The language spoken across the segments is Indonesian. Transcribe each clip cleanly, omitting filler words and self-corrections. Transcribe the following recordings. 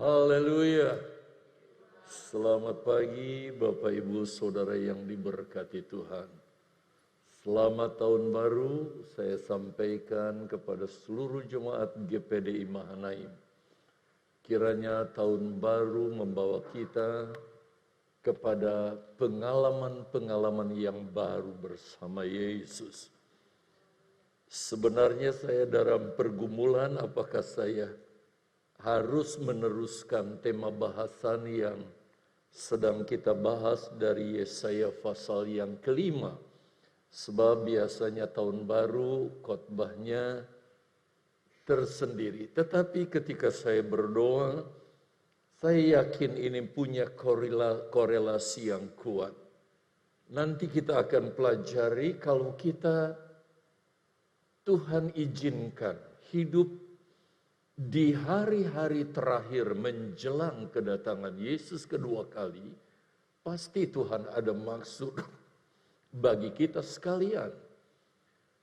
Haleluya. Selamat pagi Bapak Ibu Saudara yang diberkati Tuhan. Selamat tahun baru saya sampaikan kepada seluruh jemaat GPDI Mahanaim. Kiranya tahun baru membawa kita kepada pengalaman-pengalaman yang baru bersama Yesus. Sebenarnya saya dalam pergumulan apakah saya harus meneruskan tema bahasan yang sedang kita bahas dari Yesaya pasal yang kelima. Sebab biasanya tahun baru khotbahnya tersendiri. Tetapi ketika saya berdoa, saya yakin ini punya korelasi yang kuat. Nanti kita akan pelajari kalau kita Tuhan izinkan hidup di hari-hari terakhir menjelang kedatangan Yesus kedua kali, pasti Tuhan ada maksud bagi kita sekalian.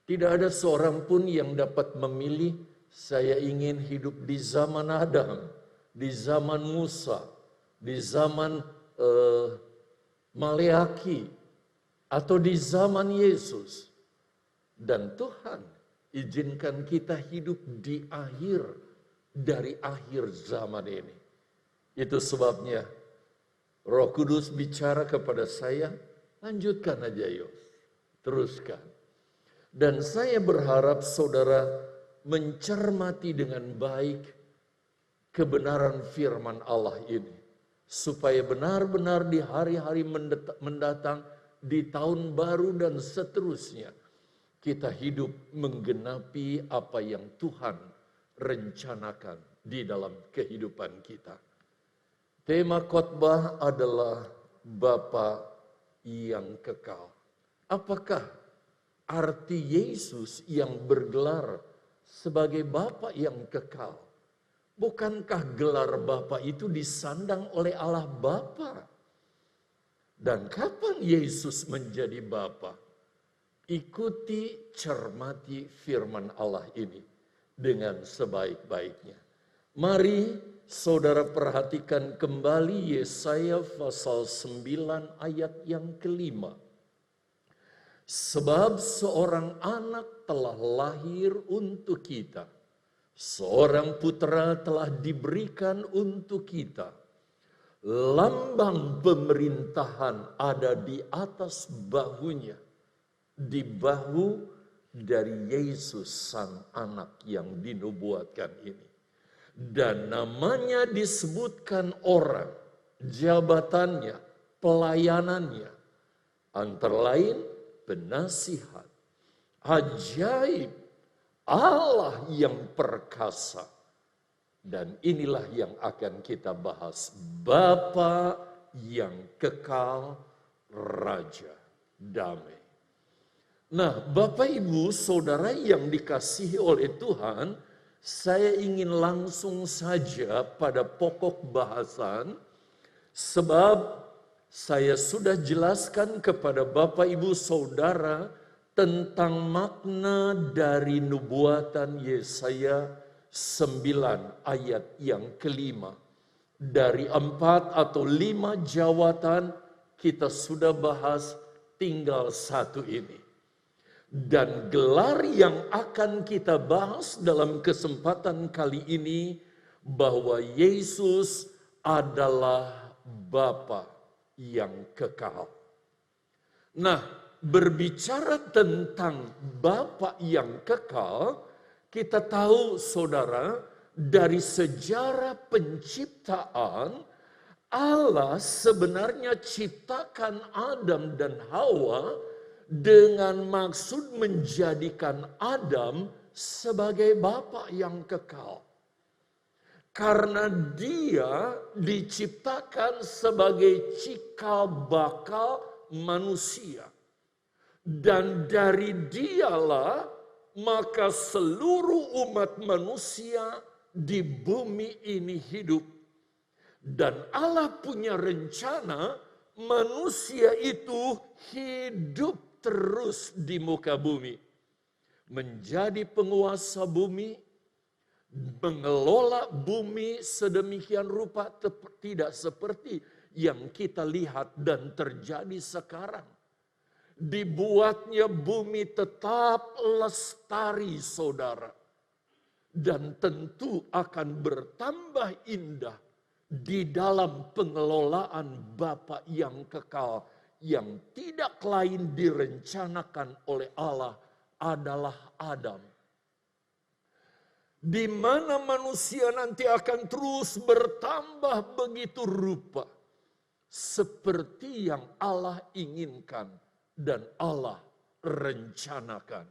Tidak ada seorang pun yang dapat memilih, saya ingin hidup di zaman Adam, di zaman Musa, di zaman Maleaki, atau di zaman Yesus. Dan Tuhan izinkan kita hidup di dari akhir zaman ini. Itu sebabnya Roh Kudus bicara kepada saya, lanjutkan aja Yos, teruskan. Dan saya berharap saudara mencermati dengan baik kebenaran firman Allah ini. Supaya benar-benar di hari-hari mendatang, di tahun baru dan seterusnya, kita hidup menggenapi apa yang Tuhan rencanakan di dalam kehidupan kita. Tema khotbah adalah Bapa yang kekal. Apakah arti Yesus yang bergelar sebagai Bapa yang kekal? Bukankah gelar Bapa itu disandang oleh Allah Bapa? Dan kapan Yesus menjadi Bapa? Ikuti, cermati firman Allah ini dengan sebaik-baiknya. Mari saudara perhatikan kembali Yesaya pasal 9 ayat yang kelima. Sebab seorang anak telah lahir untuk kita, seorang putra telah diberikan untuk kita. Lambang pemerintahan ada di atas bahunya, di bahu dari Yesus sang anak yang dinubuatkan ini. Dan namanya disebutkan orang, jabatannya, pelayanannya, antara lain penasihat, ajaib, Allah yang perkasa. Dan inilah yang akan kita bahas, Bapa yang kekal, Raja damai. Nah, Bapak Ibu Saudara yang dikasihi oleh Tuhan, saya ingin langsung saja pada pokok bahasan, sebab saya sudah jelaskan kepada Bapak Ibu Saudara tentang makna dari nubuatan Yesaya 9 ayat yang kelima. Dari 4 atau 5 jawatan kita sudah bahas, tinggal satu ini. Dan gelar yang akan kita bahas dalam kesempatan kali ini, bahwa Yesus adalah Bapa yang kekal. Nah, berbicara tentang Bapa yang kekal, kita tahu saudara, dari sejarah penciptaan, Allah sebenarnya ciptakan Adam dan Hawa dengan maksud menjadikan Adam sebagai bapa yang kekal. Karena dia diciptakan sebagai cikal bakal manusia. Dan dari dialah maka seluruh umat manusia di bumi ini hidup. Dan Allah punya rencana manusia itu hidup terus di muka bumi, menjadi penguasa bumi, mengelola bumi sedemikian rupa tidak seperti yang kita lihat dan terjadi sekarang. Dibuatnya bumi tetap lestari, saudara. Dan tentu akan bertambah indah di dalam pengelolaan Bapa yang kekal, yang tidak lain direncanakan oleh Allah adalah Adam. Di mana manusia nanti akan terus bertambah begitu rupa, seperti yang Allah inginkan dan Allah rencanakan.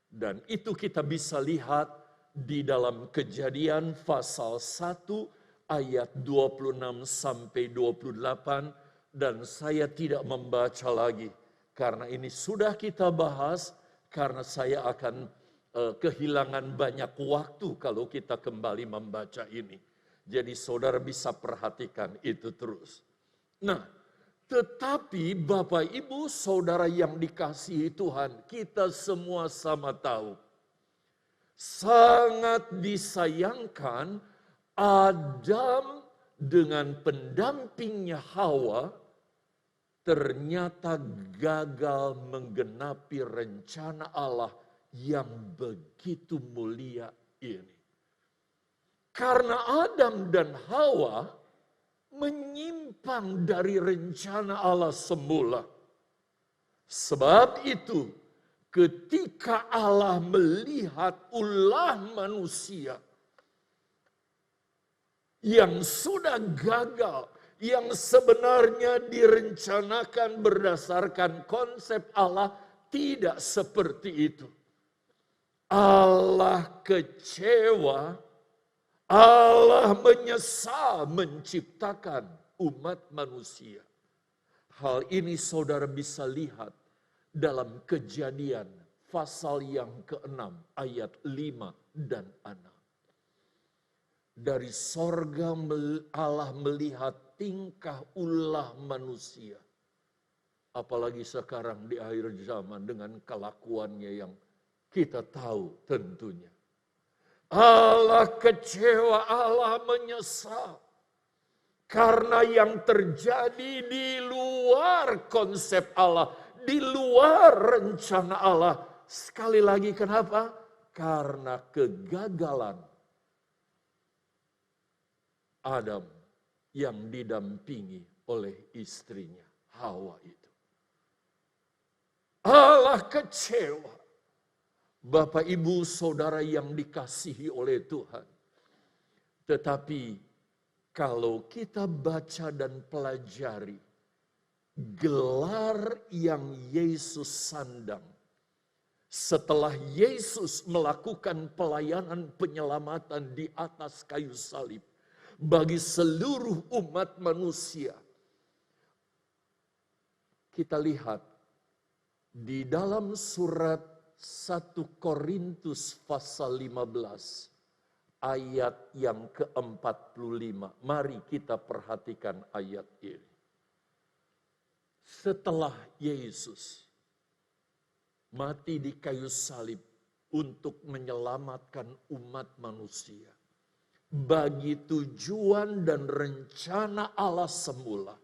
Dan itu kita bisa lihat di dalam Kejadian pasal 1 ayat 26 sampai 28, dan saya tidak membaca lagi karena ini sudah kita bahas, karena saya akan kehilangan banyak waktu kalau kita kembali membaca ini. Jadi saudara bisa perhatikan itu terus. Nah, tetapi Bapak Ibu Saudara yang dikasihi Tuhan, kita semua sama tahu, sangat disayangkan Adam dengan pendampingnya Hawa ternyata gagal menggenapi rencana Allah yang begitu mulia ini. Karena Adam dan Hawa menyimpang dari rencana Allah semula. Sebab itu, ketika Allah melihat ulah manusia yang sudah gagal, yang sebenarnya direncanakan berdasarkan konsep Allah, tidak seperti itu. Allah kecewa, Allah menyesal menciptakan umat manusia. Hal ini saudara bisa lihat dalam Kejadian pasal yang ke-6 ayat 5 dan 6. Dari sorga Allah melihat tingkah ulah manusia. Apalagi sekarang di akhir zaman dengan kelakuannya yang kita tahu tentunya. Allah kecewa, Allah menyesal. Karena yang terjadi di luar konsep Allah, di luar rencana Allah. Sekali lagi kenapa? Karena kegagalan Adam yang didampingi oleh istrinya Hawa itu. Allah kecewa. Bapak, Ibu, Saudara yang dikasihi oleh Tuhan. Tetapi kalau kita baca dan pelajari gelar yang Yesus sandang setelah Yesus melakukan pelayanan penyelamatan di atas kayu salib bagi seluruh umat manusia. Kita lihat di dalam surat 1 Korintus pasal 15 ayat yang ke-45. Mari kita perhatikan ayat ini. Setelah Yesus mati di kayu salib untuk menyelamatkan umat manusia bagi tujuan dan rencana Allah semula,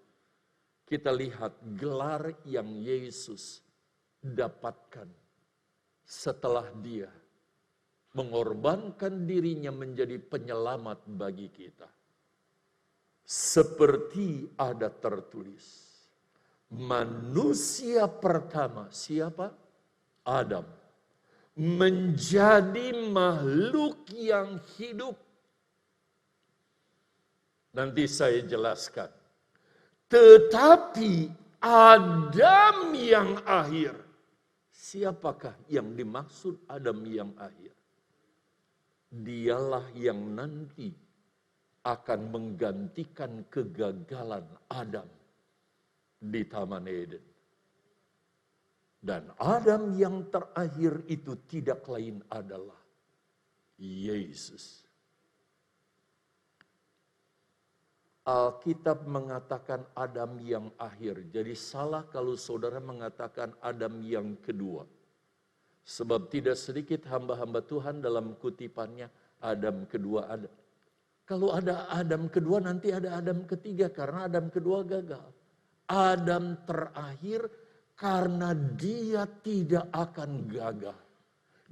kita lihat gelar yang Yesus dapatkan setelah dia mengorbankan dirinya menjadi penyelamat bagi kita. Seperti ada tertulis, manusia pertama, siapa? Adam. Menjadi makhluk yang hidup. Nanti saya jelaskan. Tetapi Adam yang akhir. Siapakah yang dimaksud Adam yang akhir? Dialah yang nanti akan menggantikan kegagalan Adam di Taman Eden. Dan Adam yang terakhir itu tidak lain adalah Yesus. Alkitab mengatakan Adam yang akhir. Jadi salah kalau saudara mengatakan Adam yang kedua. Sebab tidak sedikit hamba-hamba Tuhan dalam kutipannya Adam kedua ada. Kalau ada Adam kedua nanti ada Adam ketiga karena Adam kedua gagal. Adam terakhir karena dia tidak akan gagal.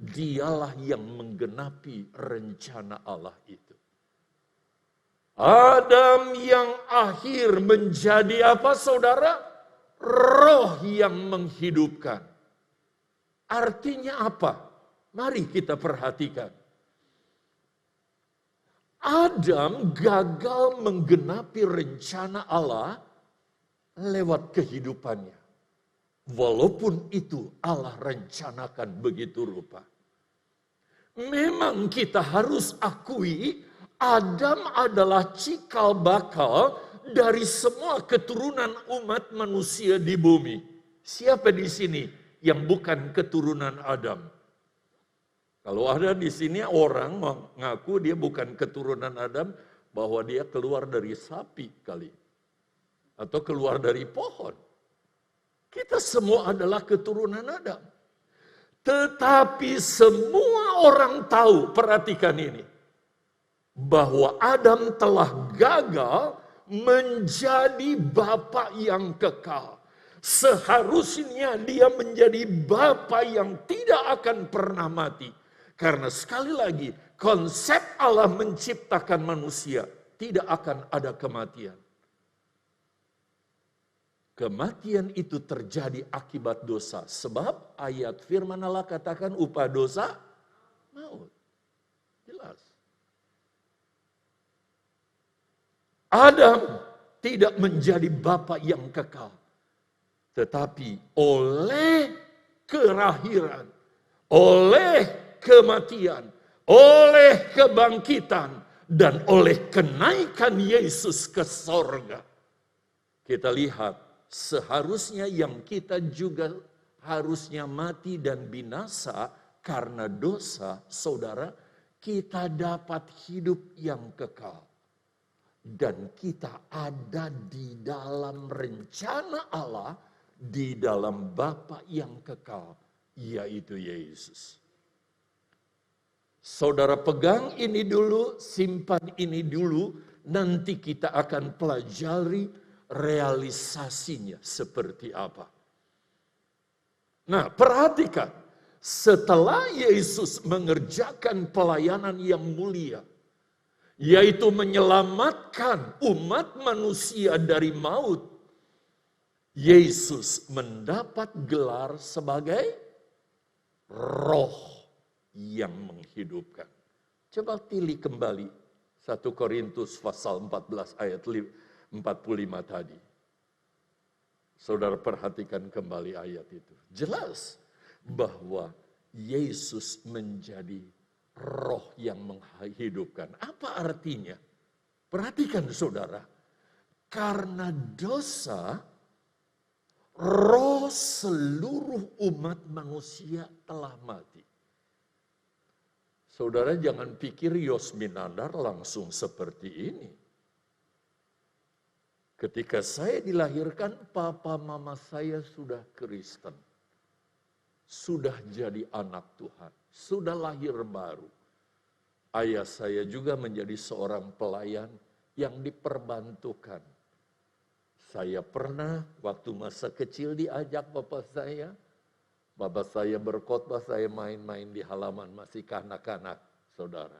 Dialah yang menggenapi rencana Allah itu. Adam yang akhir menjadi apa saudara? Roh yang menghidupkan. Artinya apa? Mari kita perhatikan. Adam gagal menggenapi rencana Allah lewat kehidupannya. Walaupun itu Allah rencanakan begitu rupa. Memang kita harus akui Adam adalah cikal bakal dari semua keturunan umat manusia di bumi. Siapa di sini yang bukan keturunan Adam? Kalau ada di sini orang mengaku dia bukan keturunan Adam, bahwa dia keluar dari sapi kali. Atau keluar dari pohon. Kita semua adalah keturunan Adam. Tetapi semua orang tahu, perhatikan ini. Bahwa Adam telah gagal menjadi bapa yang kekal. Seharusnya dia menjadi bapa yang tidak akan pernah mati. Karena sekali lagi, konsep Allah menciptakan manusia, tidak akan ada kematian. Kematian itu terjadi akibat dosa. Sebab ayat firman Allah katakan upah dosa, maut. Jelas. Adam tidak menjadi bapa yang kekal. Tetapi oleh kelahiran, oleh kematian, oleh kebangkitan, dan oleh kenaikan Yesus ke sorga. Kita lihat, seharusnya yang kita juga harusnya mati dan binasa karena dosa, saudara, kita dapat hidup yang kekal. Dan kita ada di dalam rencana Allah, di dalam Bapa yang kekal, yaitu Yesus. Saudara pegang ini dulu, simpan ini dulu, nanti kita akan pelajari realisasinya seperti apa. Nah, perhatikan, setelah Yesus mengerjakan pelayanan yang mulia, yaitu menyelamatkan umat manusia dari maut, Yesus mendapat gelar sebagai Roh yang menghidupkan. Coba pilih kembali 1 Korintus pasal 14 ayat 45 tadi. Saudara perhatikan kembali ayat itu. Jelas bahwa Yesus menjadi Roh yang menghidupkan. Apa artinya? Perhatikan saudara. Karena dosa, roh seluruh umat manusia telah mati. Saudara jangan pikir Yosminandar langsung seperti ini. Ketika saya dilahirkan, papa mama saya sudah Kristen. Sudah jadi anak Tuhan. Sudah lahir baru. Ayah saya juga menjadi seorang pelayan yang diperbantukan. Saya pernah waktu masa kecil diajak bapak saya. Bapak saya berkhotbah, saya main-main di halaman, masih kanak-kanak, saudara.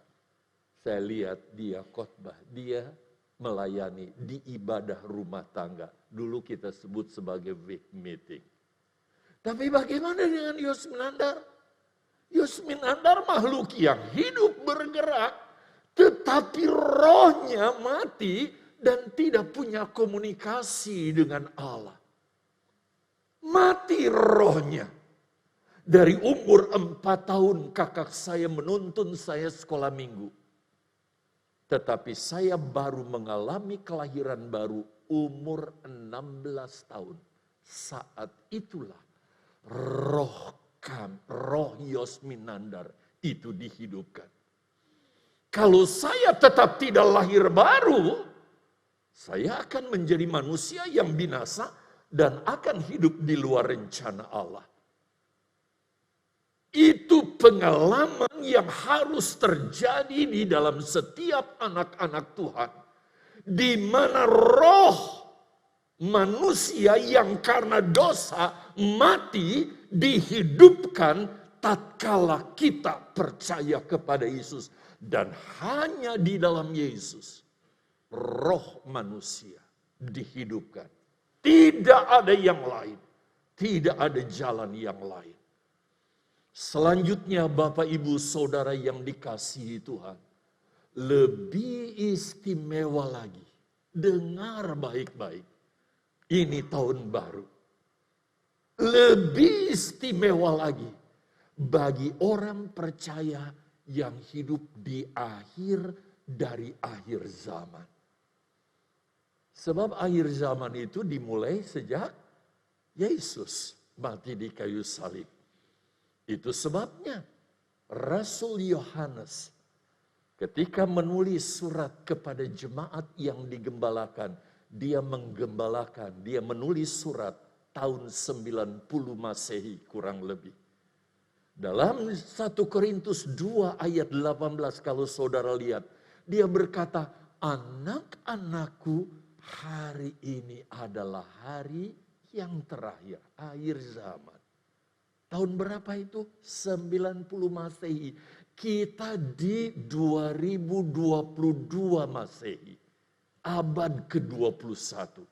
Saya lihat dia khotbah, dia melayani di ibadah rumah tangga. Dulu kita sebut sebagai week meeting. Tapi bagaimana dengan Yosminandar? Yosminandar makhluk yang hidup bergerak, tetapi rohnya mati dan tidak punya komunikasi dengan Allah. Mati rohnya. Dari umur 4 tahun kakak saya menuntun saya sekolah minggu. Tetapi saya baru mengalami kelahiran baru umur 16 tahun. Saat itulah roh Yosminandar itu dihidupkan. Kalau saya tetap tidak lahir baru, saya akan menjadi manusia yang binasa dan akan hidup di luar rencana Allah. Itu pengalaman yang harus terjadi di dalam setiap anak-anak Tuhan. Di mana roh manusia yang karena dosa mati dihidupkan tatkala kita percaya kepada Yesus. Dan hanya di dalam Yesus roh manusia dihidupkan. Tidak ada yang lain. Tidak ada jalan yang lain. Selanjutnya Bapak Ibu Saudara yang dikasihi Tuhan. Lebih istimewa lagi. Dengar baik-baik. Ini tahun baru. Lebih istimewa lagi. Bagi orang percaya yang hidup di akhir dari akhir zaman. Sebab akhir zaman itu dimulai sejak Yesus mati di kayu salib. Itu sebabnya Rasul Yohanes ketika menulis surat kepada jemaat yang digembalakan, dia menulis surat tahun 90 Masehi kurang lebih. Dalam 1 Korintus 2 ayat 18 kalau saudara lihat, dia berkata, anak-anakku, hari ini adalah hari yang terakhir, akhir zaman. Tahun berapa itu? 90 Masehi. Kita di 2022 Masehi. Abad ke-21.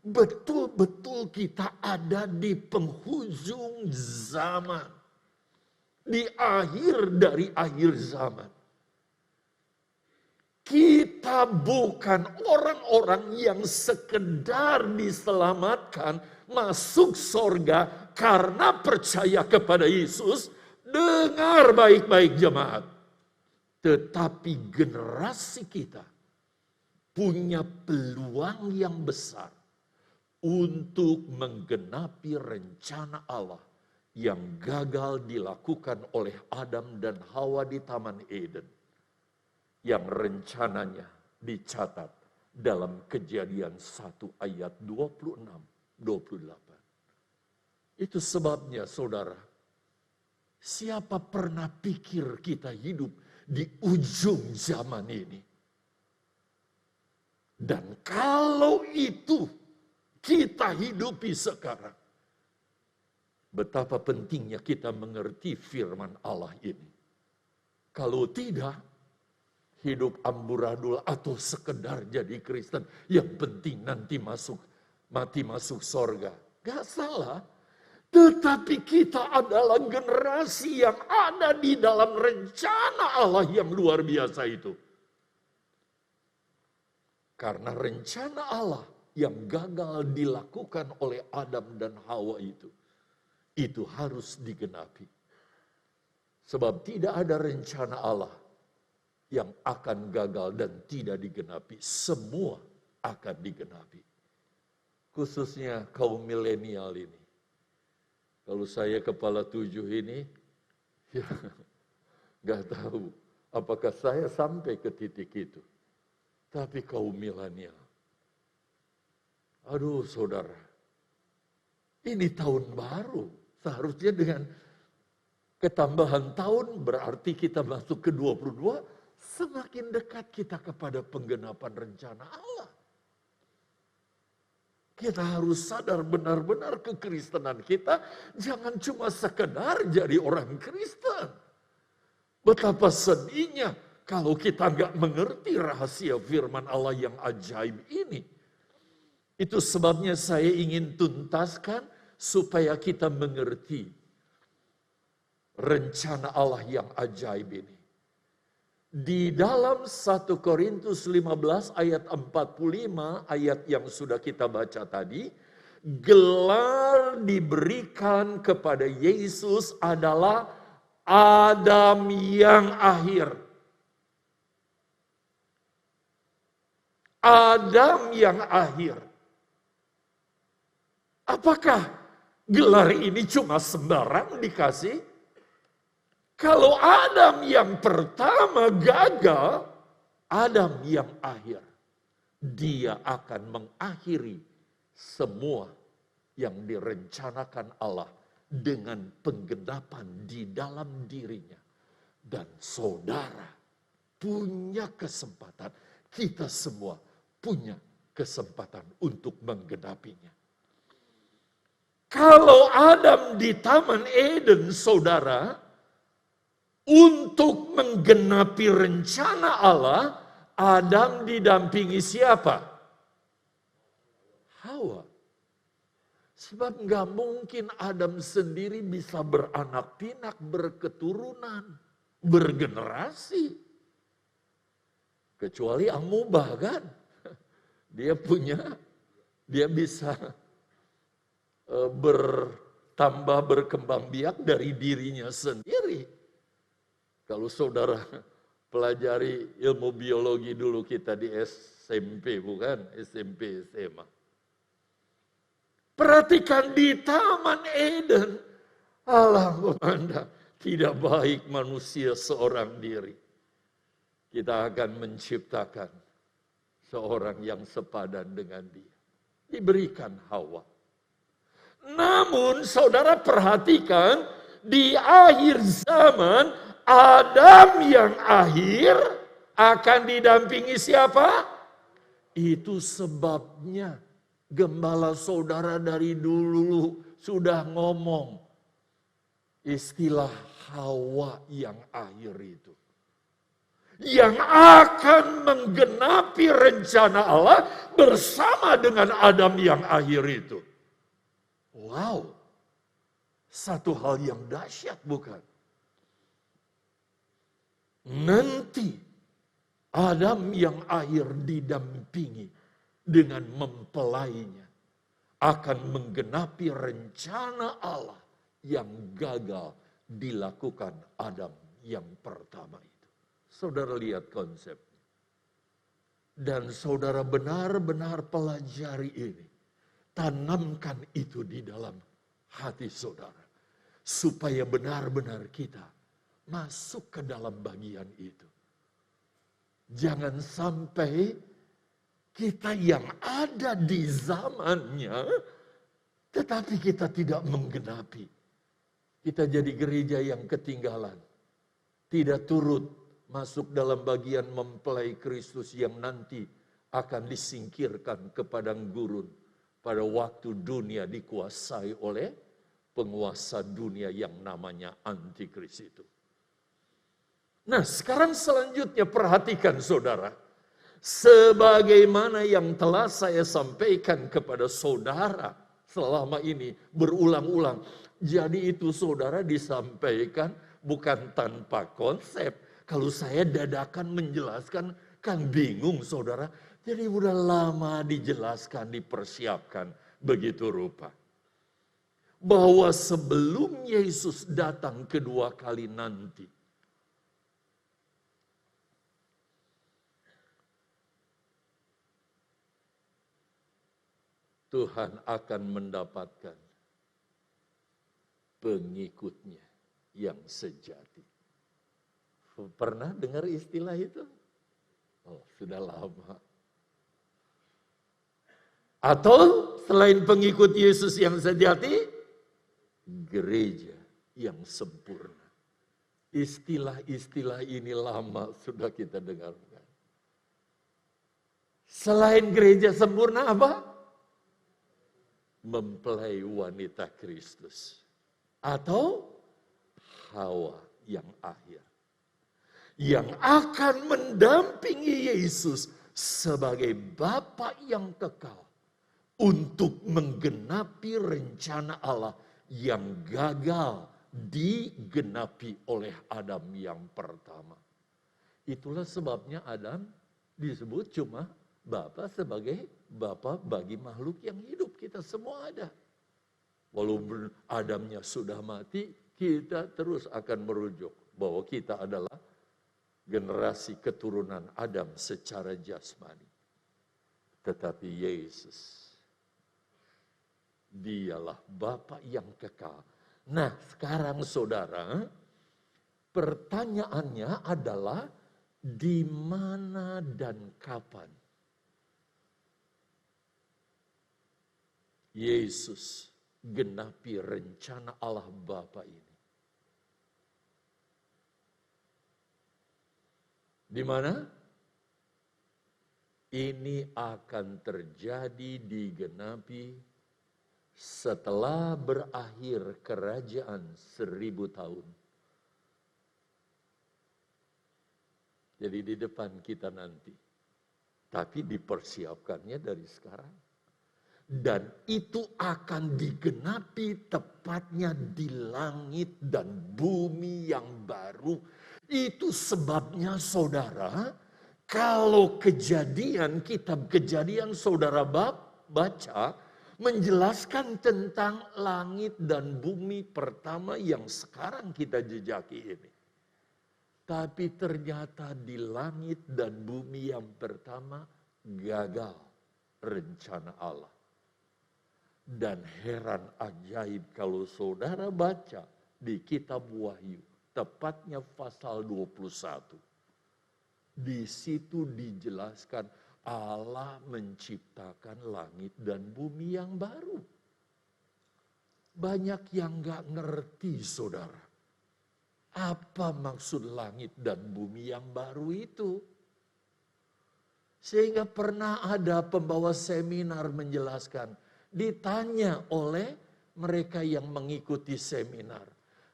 Betul-betul kita ada di penghujung zaman. Di akhir dari akhir zaman. Kita bukan orang-orang yang sekedar diselamatkan masuk sorga karena percaya kepada Yesus. Dengar baik-baik jemaat. Tetapi generasi kita punya peluang yang besar untuk menggenapi rencana Allah yang gagal dilakukan oleh Adam dan Hawa di Taman Eden. Yang rencananya dicatat dalam Kejadian 1 ayat 26-28. Itu sebabnya saudara, siapa pernah pikir kita hidup di ujung zaman ini? Dan kalau itu kita hidupi sekarang, betapa pentingnya kita mengerti firman Allah ini. Kalau tidak, hidup amburadul atau sekedar jadi Kristen, yang penting nanti mati masuk sorga. Gak salah. Tetapi kita adalah generasi yang ada di dalam rencana Allah yang luar biasa itu. Karena rencana Allah yang gagal dilakukan oleh Adam dan Hawa itu harus digenapi. Sebab tidak ada rencana Allah yang akan gagal dan tidak digenapi. Semua akan digenapi. Khususnya kaum milenial ini. Kalau saya kepala 7 ini, ya gak tahu apakah saya sampai ke titik itu. Tapi kaum milenial, aduh saudara, ini tahun baru. Seharusnya dengan ketambahan tahun berarti kita masuk ke 22, semakin dekat kita kepada penggenapan rencana Allah. Kita harus sadar benar-benar kekristenan kita jangan cuma sekedar jadi orang Kristen. Betapa sedihnya kalau kita nggak mengerti rahasia firman Allah yang ajaib ini. Itu sebabnya saya ingin tuntaskan supaya kita mengerti rencana Allah yang ajaib ini. Di dalam 1 Korintus 15 ayat 45, ayat yang sudah kita baca tadi, gelar diberikan kepada Yesus adalah Adam yang akhir. Adam yang akhir. Apakah gelar ini cuma sembarang dikasih? Kalau Adam yang pertama gagal, Adam yang akhir, dia akan mengakhiri semua yang direncanakan Allah dengan penggenapan di dalam dirinya. Dan saudara punya kesempatan, kita semua punya kesempatan untuk menggenapinya. Kalau Adam di Taman Eden, saudara, untuk menggenapi rencana Allah, Adam didampingi siapa? Hawa. Sebab nggak mungkin Adam sendiri bisa beranak pinak, berketurunan, bergenerasi. Kecuali amubah kan. Dia bisa bertambah berkembang biak dari dirinya sendiri. Kalau saudara pelajari ilmu biologi dulu kita di SMP, bukan SMP, SMA. Perhatikan di Taman Eden, Allah memandang tidak baik manusia seorang diri. Kita akan menciptakan seorang yang sepadan dengan dia. Diberikan Hawa. Namun saudara perhatikan, di akhir zaman Adam yang akhir akan didampingi siapa? Itu sebabnya gembala saudara dari dulu sudah ngomong istilah Hawa yang akhir itu. Yang akan menggenapi rencana Allah bersama dengan Adam yang akhir itu. Wow, satu hal yang dahsyat bukan? Nanti Adam yang akhir didampingi dengan mempelainya akan menggenapi rencana Allah yang gagal dilakukan Adam yang pertama itu. Saudara lihat konsepnya. Dan saudara benar-benar pelajari ini. Tanamkan itu di dalam hati saudara. Supaya benar-benar kita masuk ke dalam bagian itu. Jangan sampai kita yang ada di zamannya, tetapi kita tidak menggenapi. Kita jadi gereja yang ketinggalan. Tidak turut masuk dalam bagian mempelai Kristus yang nanti akan disingkirkan ke padang gurun pada waktu dunia dikuasai oleh penguasa dunia yang namanya antikris itu. Nah, sekarang selanjutnya perhatikan saudara. Sebagaimana yang telah saya sampaikan kepada saudara selama ini berulang-ulang. Jadi itu saudara disampaikan bukan tanpa konsep. Kalau saya dadakan menjelaskan kan bingung saudara. Jadi udah lama dijelaskan, dipersiapkan begitu rupa. Bahwa sebelum Yesus datang kedua kali nanti. Tuhan akan mendapatkan pengikutnya yang sejati. Pernah dengar istilah itu? Oh, sudah lama. Atau selain pengikut Yesus yang sejati, gereja yang sempurna. Istilah-istilah ini lama sudah kita dengarkan. Selain gereja sempurna apa? Mempelai wanita Kristus. Atau Hawa yang akhir. Yang akan mendampingi Yesus sebagai Bapa yang kekal. Untuk menggenapi rencana Allah yang gagal digenapi oleh Adam yang pertama. Itulah sebabnya Adam disebut cuma Bapa sebagai Bapa bagi makhluk yang hidup. Kita semua ada. Walaupun Adamnya sudah mati, kita terus akan merujuk bahwa kita adalah generasi keturunan Adam secara jasmani. Tetapi Yesus, dialah Bapa yang kekal. Nah, sekarang saudara, pertanyaannya adalah di mana dan kapan Yesus genapi rencana Allah Bapa ini. Di mana? Ini akan terjadi digenapi setelah berakhir kerajaan 1000 tahun. Jadi di depan kita nanti. Tapi dipersiapkannya dari sekarang. Dan itu akan digenapi tepatnya di langit dan bumi yang baru. Itu sebabnya saudara, kalau kitab kejadian saudara baca, menjelaskan tentang langit dan bumi pertama yang sekarang kita jejaki ini. Tapi ternyata di langit dan bumi yang pertama gagal rencana Allah. Dan heran ajaib kalau saudara baca di kitab Wahyu, tepatnya pasal 21. Di situ dijelaskan Allah menciptakan langit dan bumi yang baru. Banyak yang gak ngerti saudara. Apa maksud langit dan bumi yang baru itu? Sehingga pernah ada pembawa seminar menjelaskan. Ditanya oleh mereka yang mengikuti seminar.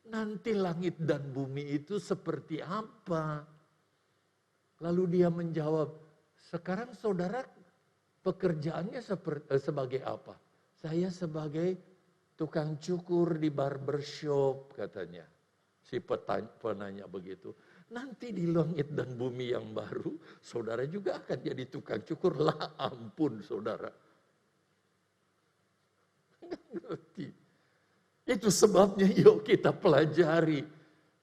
Nanti langit dan bumi itu seperti apa? Lalu dia menjawab, sekarang saudara pekerjaannya sebagai apa? Saya sebagai tukang cukur di barbershop katanya. Si penanya begitu. Nanti di langit dan bumi yang baru, saudara juga akan jadi tukang cukur. Lah ampun saudara. Nggak ngerti. Itu sebabnya yuk kita pelajari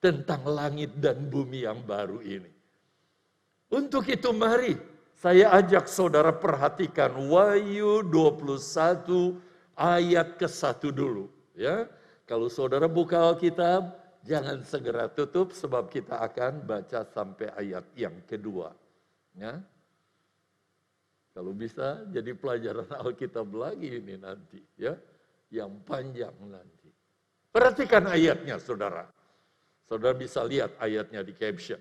tentang langit dan bumi yang baru ini. Untuk itu mari saya ajak saudara perhatikan Wahyu 21 ayat ke-1 dulu. Ya, kalau saudara buka Alkitab, jangan segera tutup sebab kita akan baca sampai ayat yang kedua. Ya. Kalau bisa jadi pelajaran Alkitab lagi ini nanti. Ya, yang panjang nanti. Perhatikan ayatnya saudara. Saudara bisa lihat ayatnya di caption.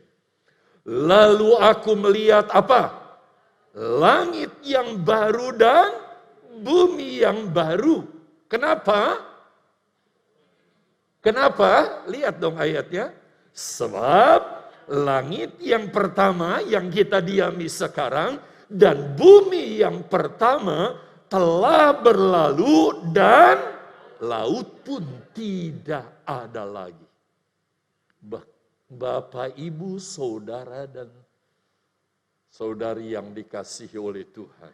Lalu aku melihat apa? Langit yang baru dan bumi yang baru. Kenapa? Kenapa? Lihat dong ayatnya. Sebab langit yang pertama yang kita diami sekarang dan bumi yang pertama telah berlalu dan laut pun tidak ada lagi. Bapak, Ibu, Saudara, dan Saudari yang dikasihi oleh Tuhan.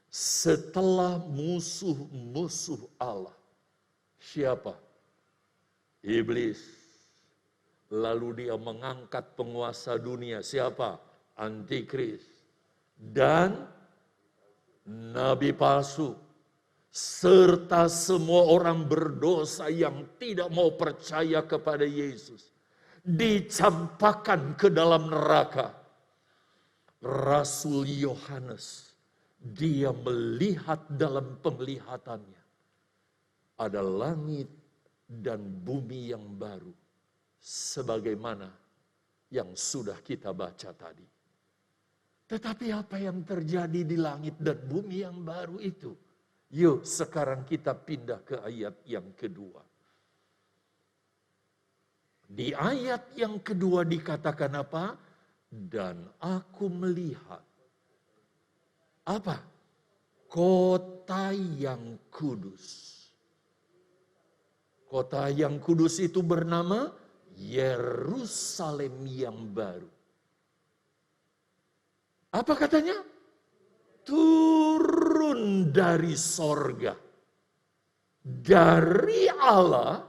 Setelah musuh-musuh Allah. Siapa? Iblis. Lalu dia mengangkat penguasa dunia. Siapa? Antikris. Dan nabi palsu. Serta semua orang berdosa yang tidak mau percaya kepada Yesus. Dicampakkan ke dalam neraka. Rasul Yohanes, dia melihat dalam penglihatannya. Ada langit dan bumi yang baru. Sebagaimana yang sudah kita baca tadi. Tetapi apa yang terjadi di langit dan bumi yang baru itu? Yuk sekarang kita pindah ke ayat yang kedua. Di ayat yang kedua dikatakan apa? Dan aku melihat. Apa? Kota yang kudus. Kota yang kudus itu bernama Yerusalem yang baru. Apa katanya? Turun dari sorga. Dari Allah.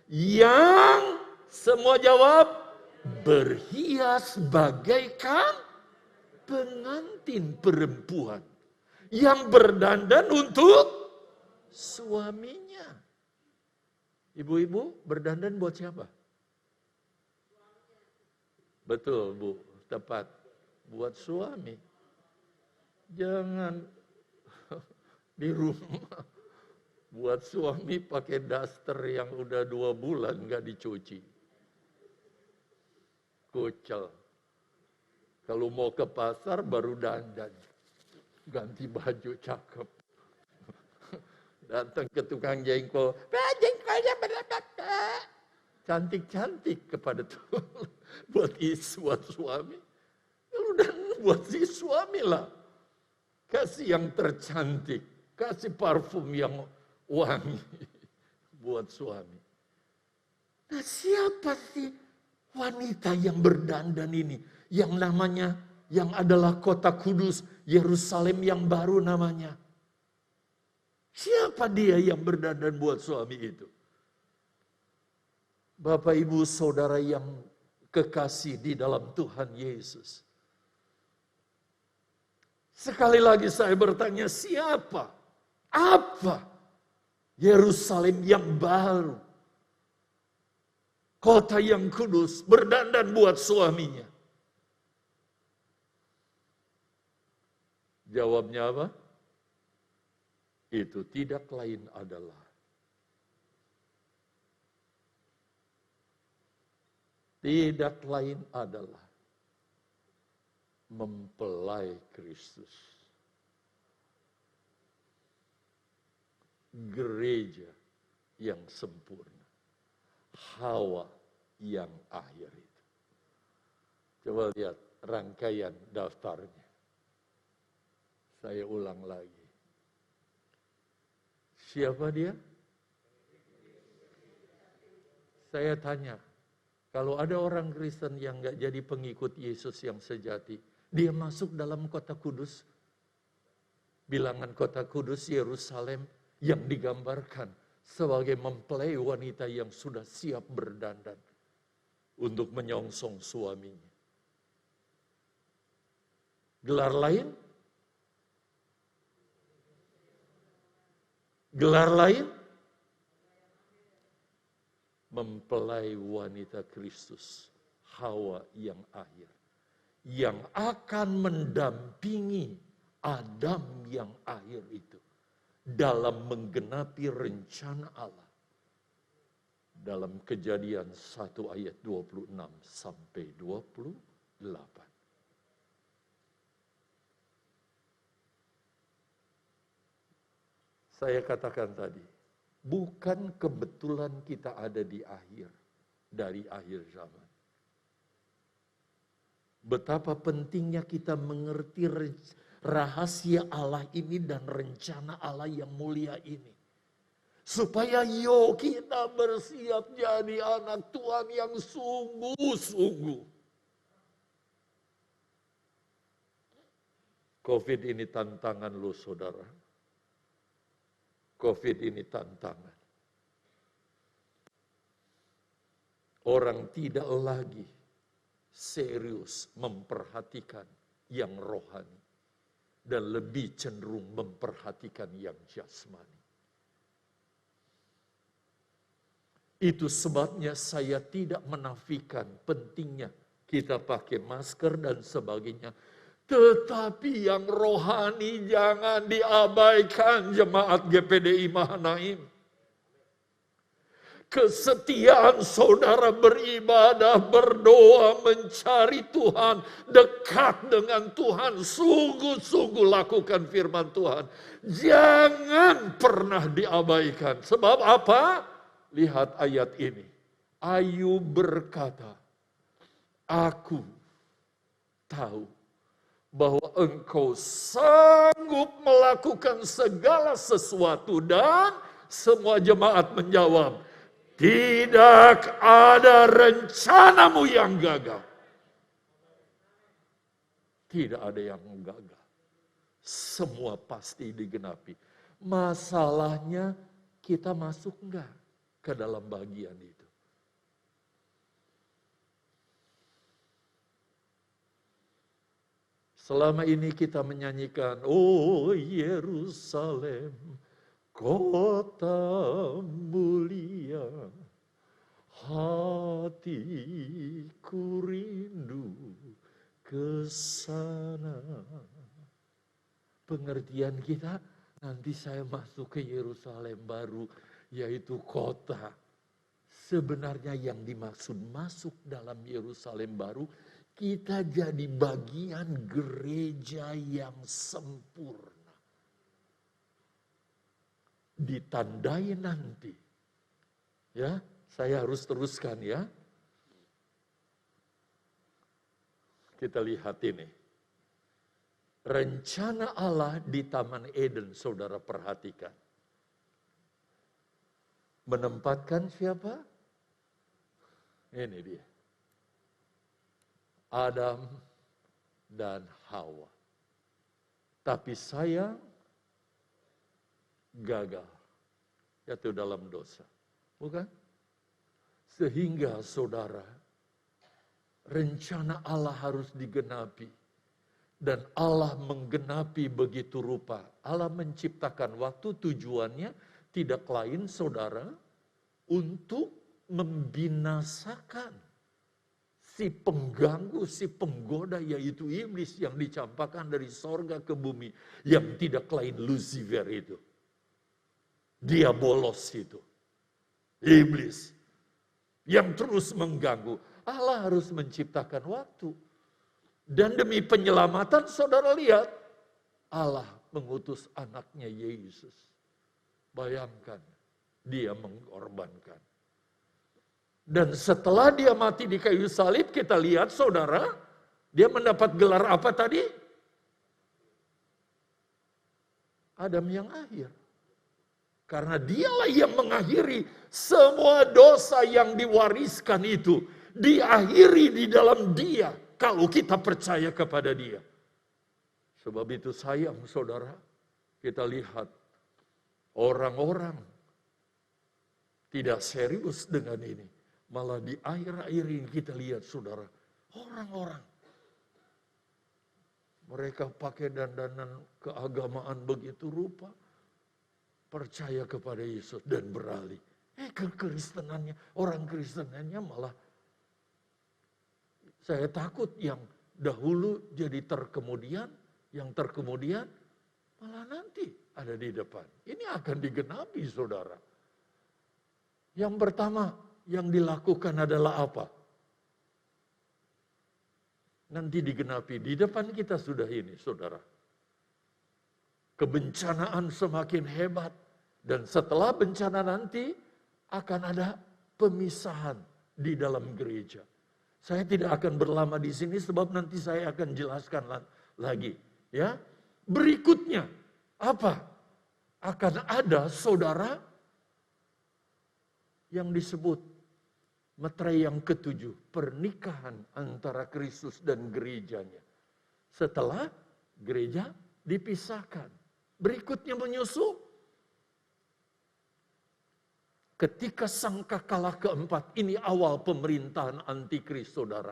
Yang semua jawab. Berhias bagaikan pengantin perempuan. Yang berdandan untuk suaminya. Ibu-ibu berdandan buat siapa? Betul Bu, tepat. Buat suami. Jangan di rumah. Buat suami pakai daster yang udah 2 bulan nggak dicuci. Kucel. Kalau mau ke pasar baru dandan. Ganti baju cakep. Datang ke tukang jengkol. Jengkolnya berapa? Cantik-cantik kepada Tuhan. Buat suami. Kalau dan buat si suami lah. Kasih yang tercantik. Kasih parfum yang wangi. Buat suami. Nah, siapa sih wanita yang berdandan ini? Yang namanya, yang adalah kota kudus, Yerusalem yang baru namanya. Siapa dia yang berdandan buat suami itu? Bapak, Ibu, Saudara yang kekasih di dalam Tuhan Yesus. Sekali lagi saya bertanya, siapa? Apa? Yerusalem yang baru. Kota yang kudus, berdandan buat suaminya. Jawabnya apa? Itu tidak lain adalah mempelai Kristus. Gereja yang sempurna. Hawa yang akhir itu. Coba lihat rangkaian daftarnya. Saya ulang lagi. Siapa dia? Saya tanya, kalau ada orang Kristen yang nggak jadi pengikut Yesus yang sejati, dia masuk dalam kota kudus, bilangan kota kudus Yerusalem yang digambarkan sebagai mempelai wanita yang sudah siap berdandan untuk menyongsong suaminya. Gelar lain? Gelar lain? Mempelai wanita Kristus, Hawa yang akhir. Yang akan mendampingi Adam yang akhir itu. Dalam menggenapi rencana Allah. Dalam Kejadian 1 ayat 26 sampai 28. Saya katakan tadi, bukan kebetulan kita ada di akhir, dari akhir zaman. Betapa pentingnya kita mengerti rahasia Allah ini dan rencana Allah yang mulia ini. Supaya kita bersiap jadi anak Tuhan yang sungguh-sungguh. COVID ini tantangan lo, saudara. COVID ini tantangan. Orang tidak lagi serius memperhatikan yang rohani. Dan lebih cenderung memperhatikan yang jasmani. Itu sebabnya saya tidak menafikan pentingnya kita pakai masker dan sebagainya. Tetapi yang rohani jangan diabaikan, jemaat GPDI Mahanaim. Kesetiaan saudara beribadah, berdoa, mencari Tuhan, dekat dengan Tuhan, sungguh-sungguh lakukan firman Tuhan. Jangan pernah diabaikan. Sebab apa? Lihat ayat ini. Ayub berkata, aku tahu bahwa engkau sanggup melakukan segala sesuatu, dan semua jemaat menjawab, tidak ada rencanamu yang gagal. Tidak ada yang gagal. Semua pasti digenapi. Masalahnya kita masuk enggak ke dalam bagian itu. Selama ini kita menyanyikan, oh Yerusalem, kota mulia, hatiku rindu ke sana. Pengertian kita, Nanti saya masuk ke Yerusalem baru, yaitu kota. Sebenarnya yang dimaksud masuk dalam Yerusalem baru, kita jadi bagian gereja yang sempurna. Ditandai nanti. Ya, saya harus teruskan ya. Kita lihat ini. Rencana Allah di Taman Eden, saudara perhatikan. Menempatkan siapa? Ini dia. Adam dan Hawa. Tapi saya gagal. Jatuh dalam dosa. Bukan? Sehingga saudara, rencana Allah harus digenapi. Dan Allah menggenapi begitu rupa. Allah menciptakan waktu, tujuannya tidak lain saudara, untuk membinasakan si pengganggu, si penggoda, yaitu iblis yang dicampakkan dari sorga ke bumi, yang tidak lain Lucifer itu. Dia bolos itu. Iblis yang terus mengganggu. Allah harus menciptakan waktu. Dan demi penyelamatan, saudara lihat, Allah mengutus anaknya Yesus. Bayangkan, dia mengorbankan. Dan setelah dia mati di kayu salib, kita lihat saudara, dia mendapat gelar apa tadi? Adam yang akhir. Karena dialah yang mengakhiri semua dosa yang diwariskan itu. Diakhiri di dalam dia. Kalau kita percaya kepada dia. Sebab itu sayang saudara. Kita lihat orang-orang tidak serius dengan ini. Malah di akhir-akhir ini kita lihat saudara. Orang-orang. Mereka pakai dandanan keagamaan begitu rupa. Percaya kepada Yesus dan beralih. Kekristenannya, orang Kristenannya malah, saya takut yang dahulu jadi terkemudian, yang terkemudian malah nanti ada di depan. Ini akan digenapi saudara. Yang pertama yang dilakukan adalah apa? Nanti digenapi di depan kita sudah ini saudara. Kebencanaan semakin hebat. Dan setelah bencana nanti akan ada pemisahan di dalam gereja. Saya tidak akan berlama di sini sebab nanti saya akan jelaskan lagi. Ya, berikutnya apa? Akan ada saudara yang disebut meterai yang ketujuh, pernikahan antara Kristus dan gerejanya. Setelah gereja dipisahkan, berikutnya menyusul. Ketika sangkakala keempat, ini awal pemerintahan antikris saudara.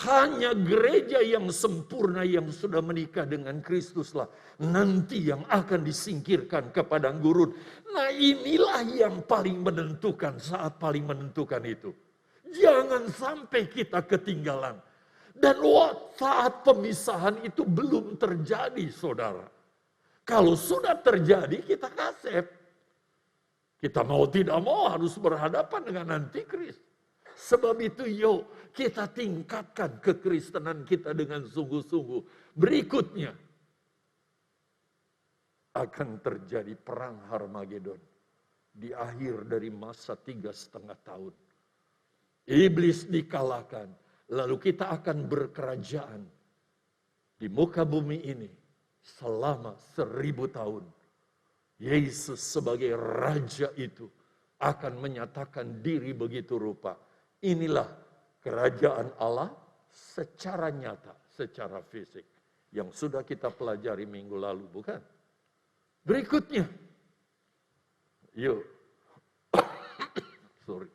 Hanya gereja yang sempurna yang sudah menikah dengan Kristuslah nanti yang akan disingkirkan ke padang gurun. Nah inilah yang paling menentukan, saat paling menentukan itu. Jangan sampai kita ketinggalan. Dan saat pemisahan itu belum terjadi saudara. Kalau sudah terjadi kita kasep. Kita mau tidak mau harus berhadapan dengan antikris. Sebab itu yuk kita tingkatkan kekristenan kita dengan sungguh-sungguh. Berikutnya akan terjadi perang Harmagedon. Di akhir dari masa 3,5 tahun. Iblis dikalahkan. Lalu kita akan berkerajaan di muka bumi ini selama 1000 tahun. Yesus sebagai raja itu akan menyatakan diri begitu rupa. Inilah kerajaan Allah secara nyata, secara fisik. Yang sudah kita pelajari minggu lalu, bukan? Berikutnya. Yuk. Sorry.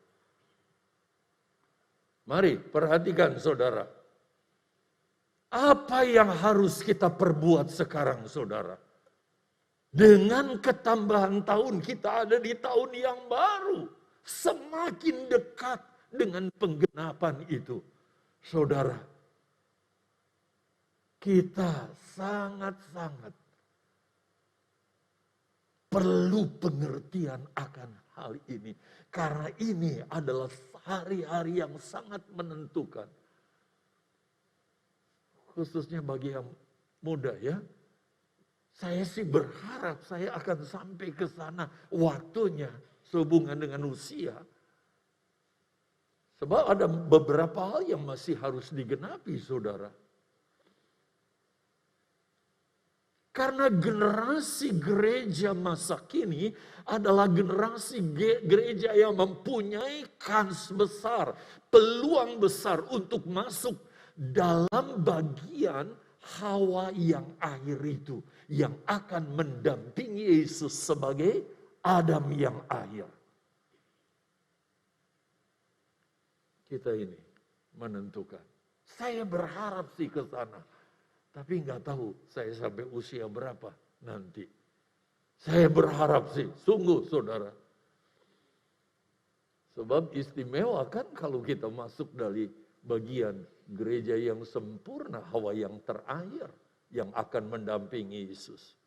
Mari perhatikan saudara. Apa yang harus kita perbuat sekarang saudara? Dengan ketambahan tahun, kita ada di tahun yang baru. Semakin dekat dengan penggenapan itu. Saudara, kita sangat-sangat perlu pengertian akan hal ini. Karena ini adalah hari-hari yang sangat menentukan. Khususnya bagi yang muda ya. Saya sih berharap saya akan sampai ke sana waktunya sehubungan dengan usia. Sebab ada beberapa hal yang masih harus digenapi, saudara. Karena generasi gereja masa kini adalah generasi gereja yang mempunyai kans besar, peluang besar untuk masuk dalam bagian Hawa yang akhir itu, yang akan mendampingi Yesus sebagai Adam yang akhir. Kita ini menentukan. Saya berharap sih ke sana. Tapi nggak tahu saya sampai usia berapa nanti. Saya berharap sih, sungguh saudara. Sebab istimewa kan kalau kita masuk dari bagian gereja yang sempurna, Hawa yang terakhir. Yang akan mendampingi Yesus.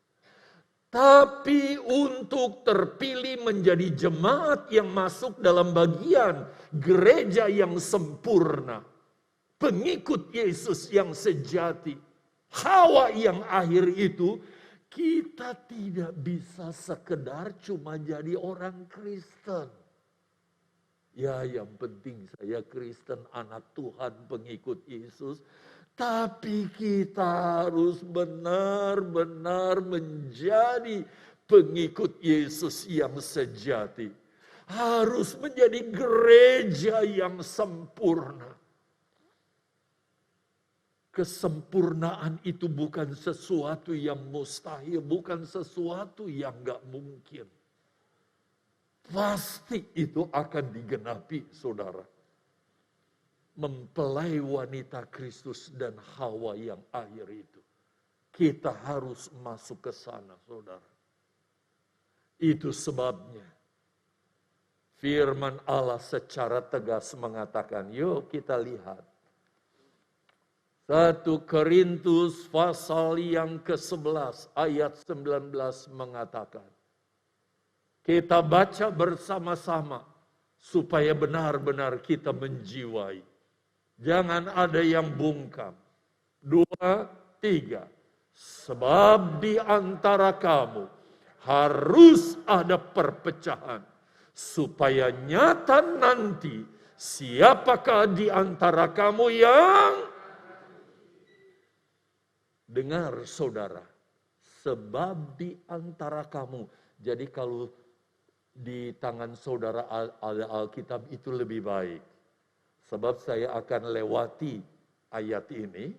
Tapi untuk terpilih menjadi jemaat yang masuk dalam bagian gereja yang sempurna, pengikut Yesus yang sejati, Hawa yang akhir itu, kita tidak bisa sekedar cuma jadi orang Kristen. Ya, yang penting saya Kristen, anak Tuhan, pengikut Yesus. Tapi kita harus benar-benar menjadi pengikut Yesus yang sejati. Harus menjadi gereja yang sempurna. Kesempurnaan itu bukan sesuatu yang mustahil, bukan sesuatu yang gak mungkin. Pasti itu akan digenapi, saudara. Mempelai wanita Kristus dan Hawa yang akhir itu. Kita harus masuk ke sana, saudara. Itu sebabnya firman Allah secara tegas mengatakan, yuk kita lihat. 1 Korintus pasal yang ke-11 ayat 19 mengatakan. Kita baca bersama-sama supaya benar-benar kita menjiwai. Jangan ada yang bungkam. 2, 3. Sebab di antara kamu harus ada perpecahan. Supaya nyata nanti siapakah di antara kamu yang... Dengar saudara. Sebab di antara kamu. Jadi kalau di tangan saudara ada Alkitab itu lebih baik. Sebab saya akan lewati ayat ini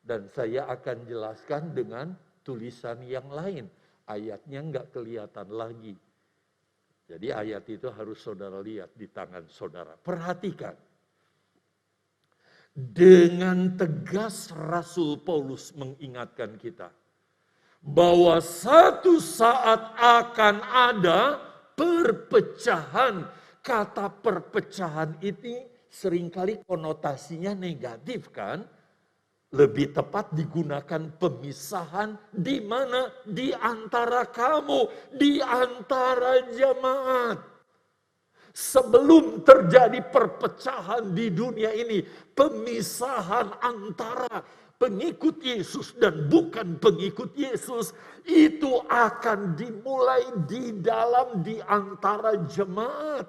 dan saya akan jelaskan dengan tulisan yang lain. Ayatnya nggak kelihatan lagi. Jadi ayat itu harus saudara lihat di tangan saudara. Perhatikan. Dengan tegas Rasul Paulus mengingatkan kita. Bahwa satu saat akan ada perpecahan. Kata perpecahan ini seringkali konotasinya negatif kan? Lebih tepat digunakan pemisahan di mana? Di antara kamu, di antara jemaat. Sebelum terjadi perpecahan di dunia ini, pemisahan antara pengikut Yesus dan bukan pengikut Yesus, itu akan dimulai di antara jemaat.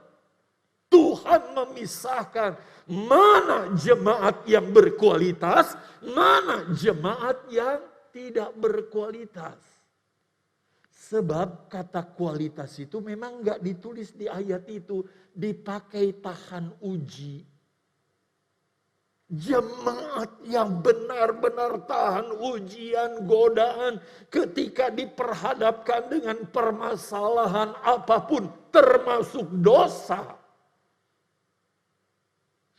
Tuhan memisahkan mana jemaat yang berkualitas, mana jemaat yang tidak berkualitas. Sebab kata kualitas itu memang nggak ditulis di ayat itu, dipakai tahan uji. Jemaat yang benar-benar tahan ujian, godaan ketika diperhadapkan dengan permasalahan apapun, termasuk dosa.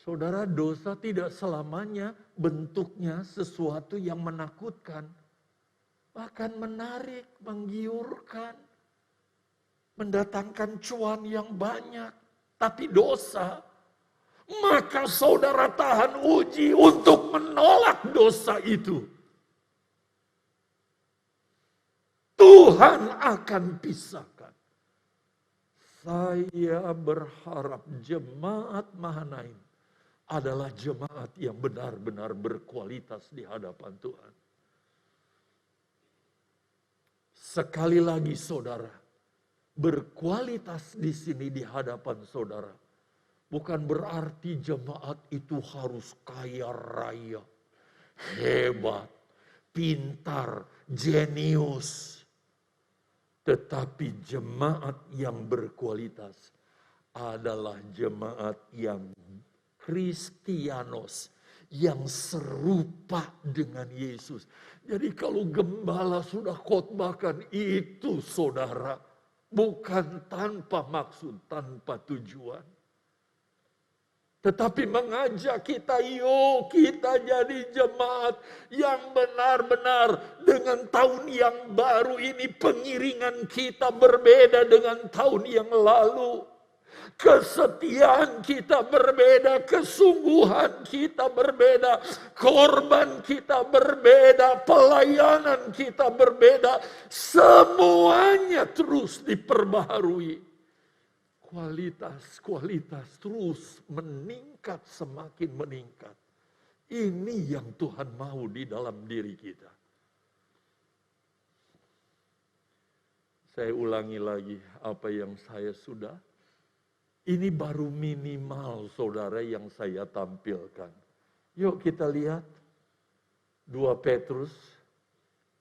Saudara, dosa tidak selamanya bentuknya sesuatu yang menakutkan. Bahkan menarik, menggiurkan. Mendatangkan cuan yang banyak. Tapi dosa. Maka saudara tahan uji untuk menolak dosa itu. Tuhan akan pisahkan. Saya berharap jemaat Mahanaim adalah jemaat yang benar-benar berkualitas di hadapan Tuhan. Sekali lagi saudara, berkualitas di sini di hadapan saudara bukan berarti jemaat itu harus kaya raya, hebat, pintar, jenius. Tetapi jemaat yang berkualitas adalah jemaat yang Kristianos, yang serupa dengan Yesus. Jadi kalau gembala sudah khotbahkan itu saudara, bukan tanpa maksud, tanpa tujuan. Tetapi mengajak kita, yuk kita jadi jemaat yang benar-benar dengan tahun yang baru ini pengiringan kita berbeda dengan tahun yang lalu. Kesetiaan kita berbeda, kesungguhan kita berbeda, korban kita berbeda, pelayanan kita berbeda. Semuanya terus diperbaharui. Kualitas terus meningkat, semakin meningkat. Ini yang Tuhan mau di dalam diri kita. Saya ulangi lagi apa yang saya sudah. Ini baru minimal saudara yang saya tampilkan. Yuk kita lihat 2 Petrus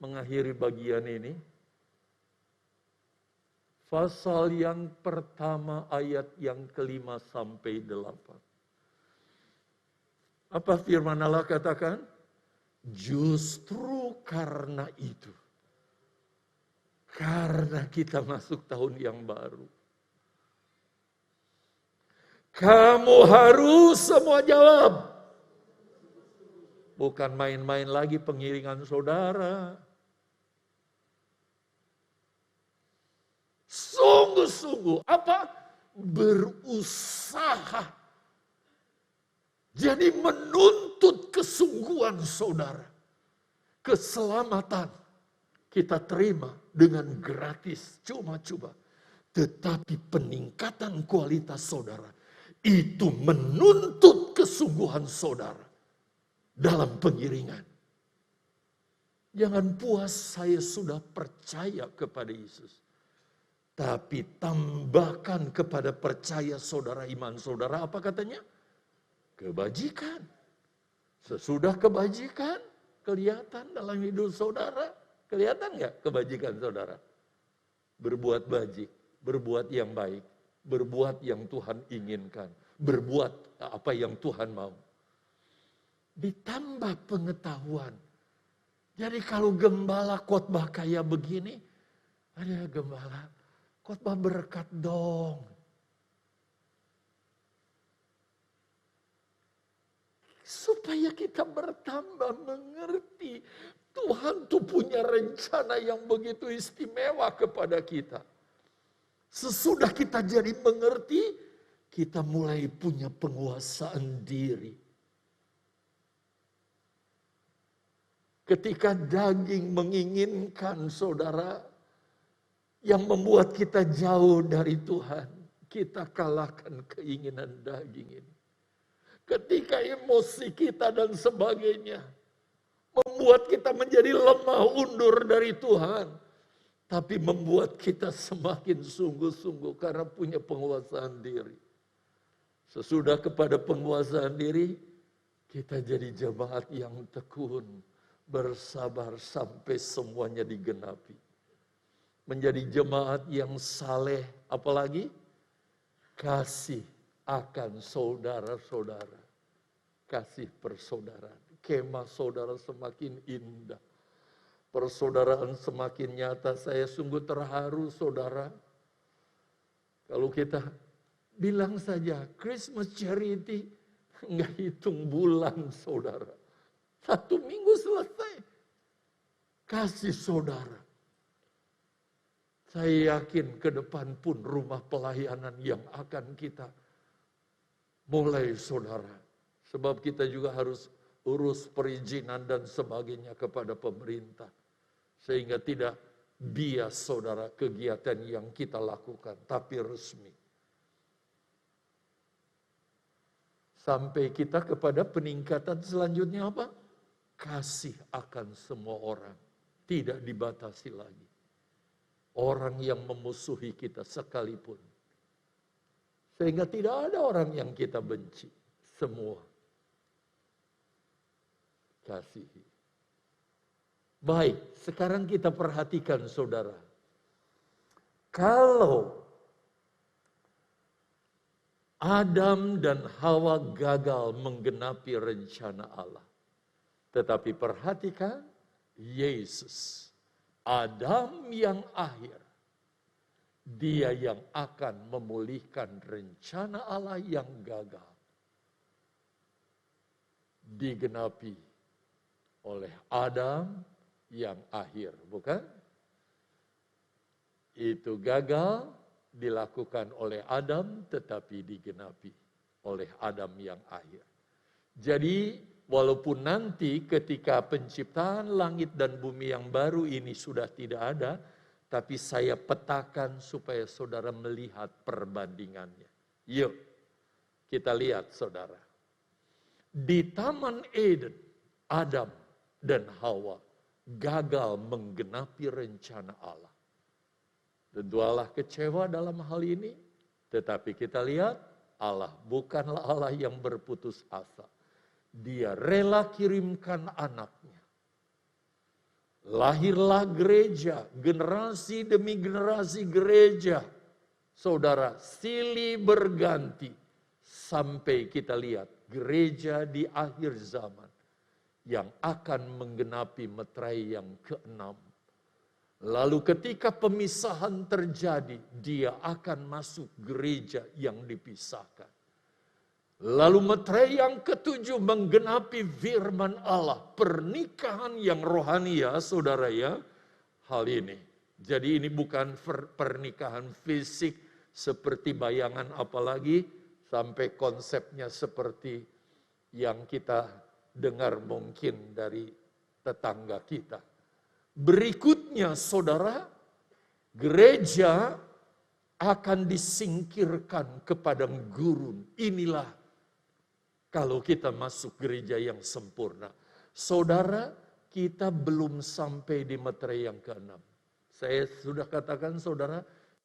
mengakhiri bagian ini. Pasal yang pertama ayat yang ke-5 sampai 8. Apa firman Allah katakan? Justru karena itu. Karena kita masuk tahun yang baru. Kamu harus semua jawab. Bukan main-main lagi pengiringan saudara. Sungguh-sungguh apa? Berusaha. Jadi menuntut kesungguhan saudara. Keselamatan kita terima dengan gratis, cuma-cuma. Tetapi peningkatan kualitas saudara itu menuntut kesungguhan saudara dalam pengiringan. Jangan puas saya sudah percaya kepada Yesus. Tapi tambahkan kepada percaya saudara, iman saudara, apa katanya? Kebajikan. Sesudah kebajikan, kelihatan dalam hidup saudara. Kelihatan nggak kebajikan saudara? Berbuat bajik, berbuat yang baik, berbuat yang Tuhan inginkan, berbuat apa yang Tuhan mau. Ditambah pengetahuan. Jadi kalau gembala khotbah kayak begini, ada gembala, khotbah berkat dong. Supaya kita bertambah mengerti Tuhan tuh punya rencana yang begitu istimewa kepada kita. Sesudah kita jadi mengerti, kita mulai punya penguasaan diri. Ketika daging menginginkan saudara, yang membuat kita jauh dari Tuhan, kita kalahkan keinginan daging ini. Ketika emosi kita dan sebagainya membuat kita menjadi lemah undur dari Tuhan, tapi membuat kita semakin sungguh-sungguh karena punya penguasaan diri. Sesudah kepada penguasaan diri, kita jadi jemaat yang tekun, bersabar sampai semuanya digenapi. Menjadi jemaat yang saleh, apalagi kasih akan saudara-saudara. Kasih persaudaraan. Kemah saudara semakin indah. Persaudaraan semakin nyata. Saya sungguh terharu saudara. Kalau kita bilang saja Christmas charity, nggak hitung bulan saudara. 1 minggu selesai. Kasih saudara. Saya yakin ke depan pun rumah pelayanan yang akan kita mulai saudara. Sebab kita juga harus urus perizinan dan sebagainya kepada pemerintah. Sehingga tidak bias saudara kegiatan yang kita lakukan, tapi resmi. Sampai kita kepada peningkatan selanjutnya apa? Kasih akan semua orang. Tidak dibatasi lagi. Orang yang memusuhi kita sekalipun. Sehingga tidak ada orang yang kita benci. Semua kasihi. Baik, sekarang kita perhatikan saudara. Kalau Adam dan Hawa gagal menggenapi rencana Allah. Tetapi perhatikan, Yesus, Adam yang akhir. Dia yang akan memulihkan rencana Allah yang gagal. Digenapi oleh Adam yang akhir, bukan? Itu gagal dilakukan oleh Adam tetapi digenapi oleh Adam yang akhir. Jadi walaupun nanti ketika penciptaan langit dan bumi yang baru ini sudah tidak ada, tapi saya petakan supaya saudara melihat perbandingannya. Yuk, kita lihat saudara. Di Taman Eden, Adam dan Hawa gagal menggenapi rencana Allah. Tentu Allah kecewa dalam hal ini, tetapi kita lihat Allah bukanlah Allah yang berputus asa. Dia rela kirimkan anaknya. Lahirlah gereja, generasi demi generasi gereja. Saudara, silih berganti sampai kita lihat gereja di akhir zaman yang akan menggenapi meterai yang ke-6. Lalu ketika pemisahan terjadi, dia akan masuk gereja yang dipisahkan. Lalu meterai yang ke-7 menggenapi firman Allah. Pernikahan yang rohani ya saudara ya. Hal ini. Jadi ini bukan pernikahan fisik seperti bayangan apalagi. Sampai konsepnya seperti yang kita dengar mungkin dari tetangga kita. Berikutnya saudara, gereja akan disingkirkan ke padang gurun. Inilah kalau kita masuk gereja yang sempurna. Saudara, kita belum sampai di meterai yang ke-6. Saya sudah katakan saudara,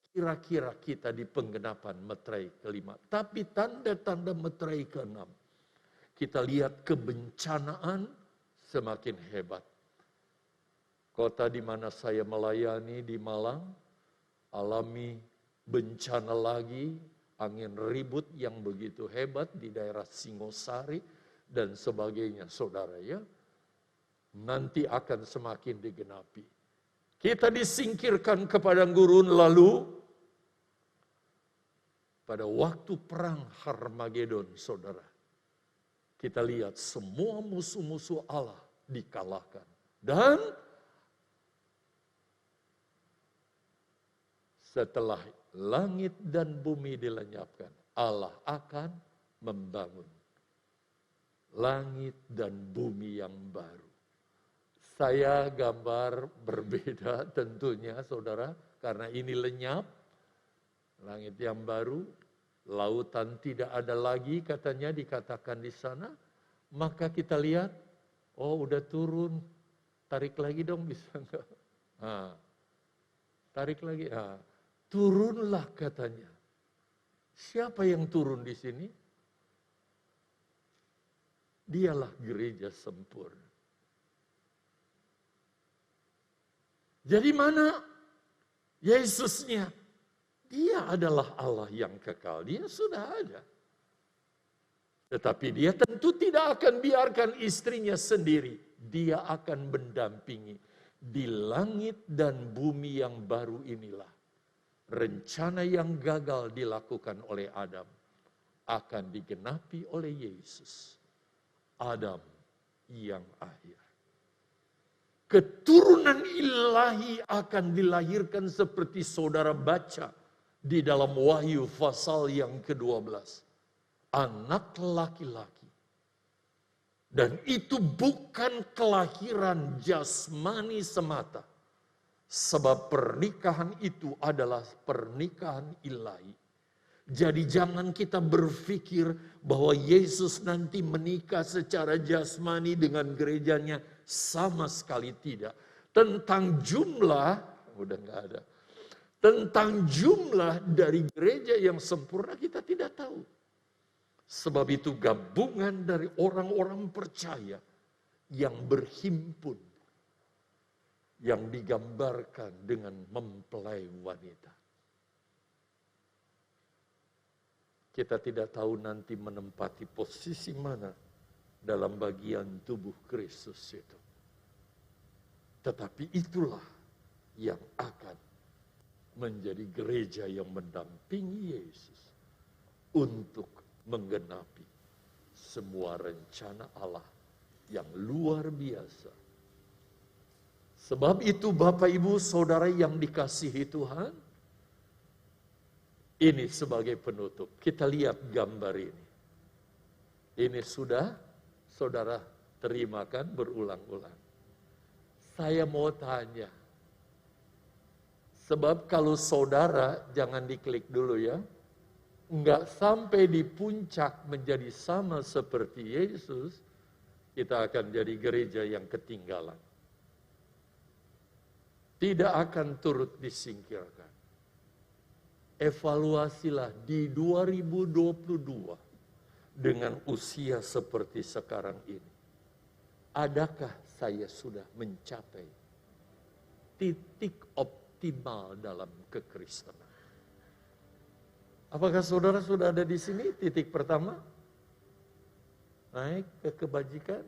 kira-kira kita di penggenapan meterai ke-5. Tapi tanda-tanda meterai ke-6. Kita lihat kebencanaan semakin hebat. Kota di mana saya melayani di Malang, alami bencana lagi, angin ribut yang begitu hebat di daerah Singosari dan sebagainya, saudara ya. Nanti akan semakin digenapi. Kita disingkirkan ke padang gurun, lalu pada waktu perang Harmagedon, saudara, kita lihat semua musuh-musuh Allah dikalahkan. Dan setelah langit dan bumi dilenyapkan, Allah akan membangun langit dan bumi yang baru. Saya gambar berbeda tentunya saudara, karena ini lenyap, langit yang baru, lautan tidak ada lagi katanya dikatakan di sana. Maka kita lihat, oh udah turun, tarik lagi dong bisa enggak? Nah, tarik lagi, nah, turunlah katanya. Siapa yang turun di sini? Dialah gereja sempurna. Jadi mana Yesusnya? Dia adalah Allah yang kekal, dia sudah ada. Tetapi dia tentu tidak akan biarkan istrinya sendiri. Dia akan mendampingi di langit dan bumi yang baru inilah. Rencana yang gagal dilakukan oleh Adam akan digenapi oleh Yesus. Adam yang akhir. Keturunan ilahi akan dilahirkan seperti saudara baca di dalam Wahyu pasal yang ke-12. Anak laki-laki. Dan itu bukan kelahiran jasmani semata. Sebab pernikahan itu adalah pernikahan ilahi. Jadi jangan kita berpikir bahwa Yesus nanti menikah secara jasmani dengan gerejanya. Sama sekali tidak. Tentang jumlah, udah nggak ada. Tentang jumlah dari gereja yang sempurna kita tidak tahu. Sebab itu gabungan dari orang-orang percaya yang berhimpun. Yang digambarkan dengan mempelai wanita. Kita tidak tahu nanti menempati posisi mana dalam bagian tubuh Kristus itu. Tetapi itulah yang akan menjadi gereja yang mendampingi Yesus untuk menggenapi semua rencana Allah yang luar biasa. Sebab itu Bapak Ibu Saudara yang dikasihi Tuhan, ini sebagai penutup. Kita lihat gambar ini. Ini sudah saudara terimakan berulang-ulang. Saya mau tanya. Sebab kalau saudara, jangan diklik dulu ya. Enggak sampai di puncak menjadi sama seperti Yesus, kita akan jadi gereja yang ketinggalan. Tidak akan turut disingkirkan. Evaluasilah di 2022 dengan usia seperti sekarang ini. Adakah saya sudah mencapai titik optimal dalam kekristenan? Apakah saudara sudah ada di sini titik pertama? Naik ke kebajikan?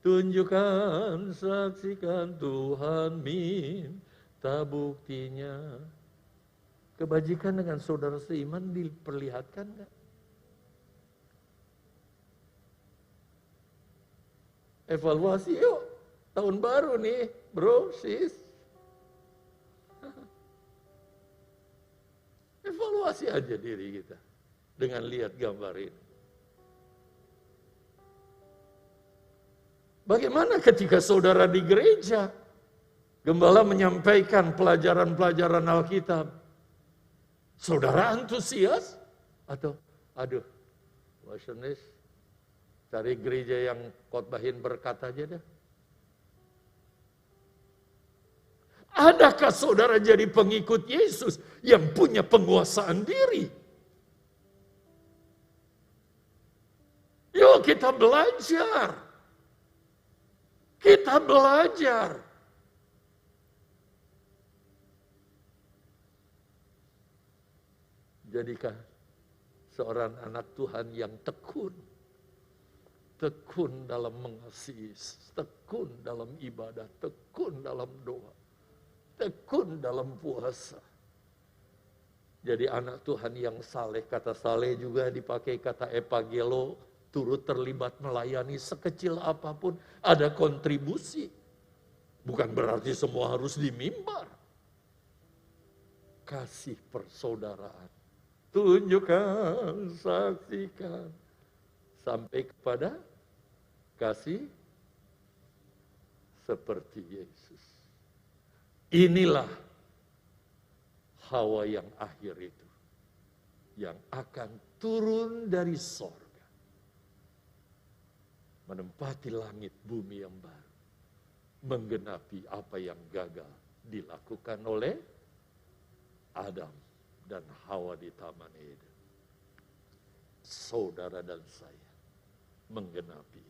Tunjukkan, saksikan Tuhan minta buktinya. Kebajikan dengan saudara seiman diperlihatkan enggak? Evaluasi yuk, tahun baru nih bro, sis. Evaluasi aja diri kita dengan lihat gambar ini. Bagaimana ketika saudara di gereja, gembala menyampaikan pelajaran-pelajaran Alkitab, saudara antusias? Atau, aduh, wasenis, cari gereja yang khotbahin berkat aja dah. Adakah saudara jadi pengikut Yesus yang punya penguasaan diri? Yuk kita belajar. Kita belajar. Jadikah seorang anak Tuhan yang tekun. Tekun dalam mengasihi, tekun dalam ibadah, tekun dalam doa, tekun dalam puasa. Jadi anak Tuhan yang saleh, kata saleh juga dipakai kata epagelo, turut terlibat melayani sekecil apapun, ada kontribusi. Bukan berarti semua harus di mimbar. Kasih persaudaraan. Tunjukkan, saksikan. Sampai kepada kasih seperti Yesus. Inilah Hawa yang akhir itu. Yang akan turun dari sorga. Menempati langit bumi yang baru. Menggenapi apa yang gagal dilakukan oleh Adam dan Hawa di Taman Eden. Saudara dan saya menggenapi